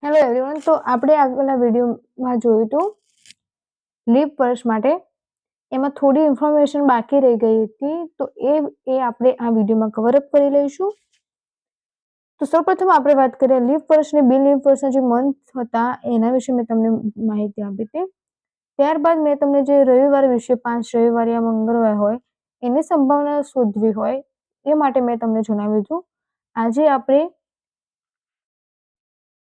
Hello everyone, તો આપણે આગળના વિડીયોમાં જોયું હતું લીપ વર્ષ માટે. એમાં થોડી ઇન્ફોર્મેશન બાકી રહી ગઈ હતી, તો એ આપણે આ વિડીયોમાં કવરઅપ કરી લઈશું. તો સૌપ્રથમ આપણે વાત કરીએ લીપ વર્ષ અને બિન લીપ વર્ષના જે મંથ હતા એના વિશે મેં તમને માહિતી આપી હતી. ત્યારબાદ મેં તમને જે રવિવાર વિશે 5 રવિવાર યા મંગળવાર હોય એની સંભાવના શોધવી હોય એ માટે મેં તમને જણાવ્યું હતું. આજે આપણે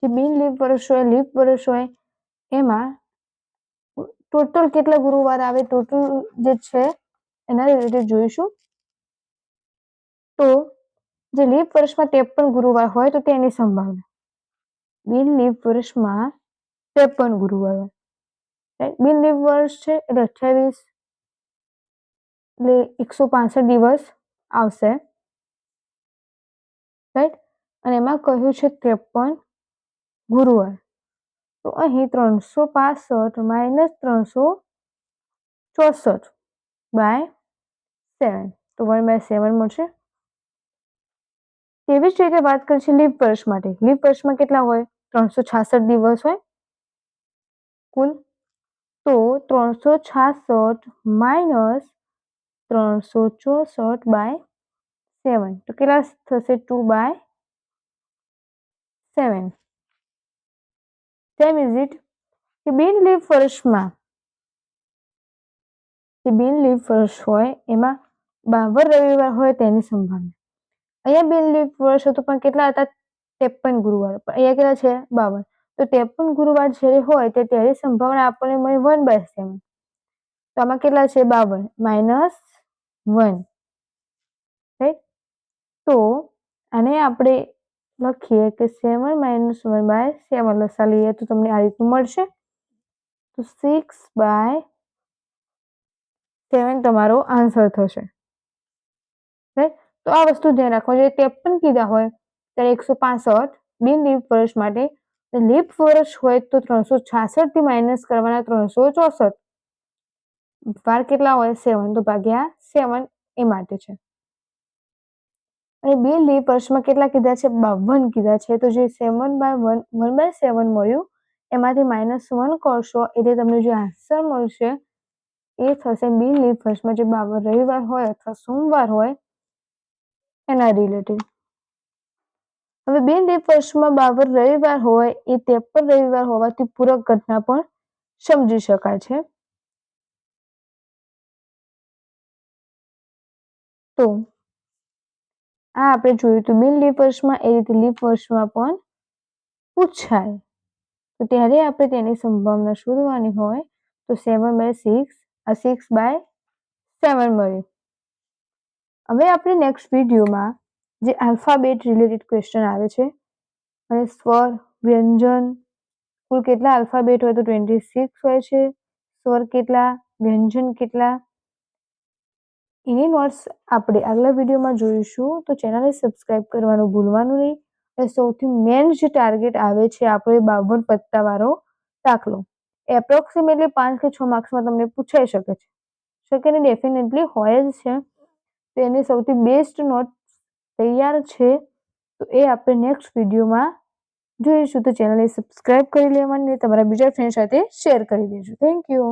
જે બિન લીપ વર્ષ હોય, લીપ વર્ષ હોય એમાં ટોટલ કેટલા ગુરુવાર આવે ટોટલ જે છે એના રિલેટેડ જોઈશું. તો જે લીપ વર્ષમાં 53 ગુરુવાર હોય તો તેની સંભાવના, બિન લીપ વર્ષમાં 53 ગુરુવાર હોય. બિન લીપ વર્ષ છે એટલે 28 એટલે 165 દિવસ આવશે, રાઈટ. અને એમાં કહ્યું છે 53 ગુરુવાર. તો અહીં 365 માઇનસ 364 બાય 7, તો 1/7 મળશે. તેવી જ રીતે વાત કરીશું લીપ વર્ષ માટે. લીપ વર્ષમાં કેટલા હોય? 366 દિવસ હોય કુલ. તો 366 માઇનસ 364 બાય 7, તો કેટલા થશે? 2/7. સેમ ઇઝ ઇટ કે બિન લીપ વર્ષમાં જે બિન લીપ વર્ષ હોય એમાં 52 રવિવાર હોય તેની સંભાવના. અહીંયા બિન લીપ વર્ષ હતું પણ કેટલા હતા? 53 ગુરુવાર. પણ અહીંયા કેટલા છે? 52. તો 53 ગુરુવાર જ્યારે હોય ત્યારે સંભાવના આપણને મળી 1/7. તો આમાં કેટલા છે? 52 માઇનસ 1, રાઈટ. તો આને આપણે લખીએ કે 7 માઇનસ 1/7 લસા લઈએ તો તમને આ રીતનું મળશે. તો 6/7 તમારો આન્સર થશે, રાઈટ. તો આ વસ્તુ ધ્યાન રાખવા જોઈએ. 53 કીધા હોય ત્યારે 165 બિન લીપ વર્ષ માટે. લીપ વર્ષ હોય તો 366 થી માઇનસ કરવાના 364. વાર કેટલા હોય? 7, તો ભાગ્યા 7 એ માટે છે. અને બિન લીપ વર્ષમાં કેટલા કીધા છે? 52 કીધા છે. તો જે 1/7 મળ્યું એમાંથી -1 કરશો એટલે તમને જે આન્સર મળશે એ થશે બિન લીપ વર્ષમાં જે 52 રવિવાર હોય અથવા સોમવાર હોય એના રિલેટેડ. હવે બિન લીપ વર્ષમાં 52 રવિવાર હોય એ 53 રવિવાર હોવાથી પૂરક ઘટના પણ સમજી શકાય છે. તો આ આપણે જોયું હતું બિન લીપ વર્ષમાં, એ રીતે લીપ વર્ષમાં પણ પૂછાય. તો ત્યારે આપણે તેની સંભાવના શોધવાની હોય તો 7/6 આ 6/7 મળે. હવે આપણે નેક્સ્ટ વિડીયોમાં જે આલ્ફાબેટ રિલેટેડ ક્વેશ્ચન આવે છે અને સ્વર, વ્યંજન, કુલ કેટલા આલ્ફાબેટ હોય તો 26 હોય છે, સ્વર કેટલા, વ્યંજન કેટલા, એની નોટ્સ આપણે આગલા વિડીયોમાં જોઈશું. તો ચેનલને સબસ્ક્રાઇબ કરવાનું ભૂલવાનું નહીં. અને સૌથી મેઇન જે ટાર્ગેટ આવે છે આપણો એ 52 પત્તાવાળો દાખલો. એપ્રોક્સિમેટલી 5 કે 6 માર્ક્સમાં તમને પૂછાઈ શકે છે. શકે ને ડેફિનેટલી હોય જ છે. તો એની સૌથી બેસ્ટ નોટ તૈયાર છે. તો એ આપણે નેક્સ્ટ વિડીયોમાં જોઈશું. તો ચેનલને સબસ્ક્રાઇબ કરી લેવાની, તમારા બીજા ફ્રેન્ડ સાથે શેર કરી દેજો. Thank you.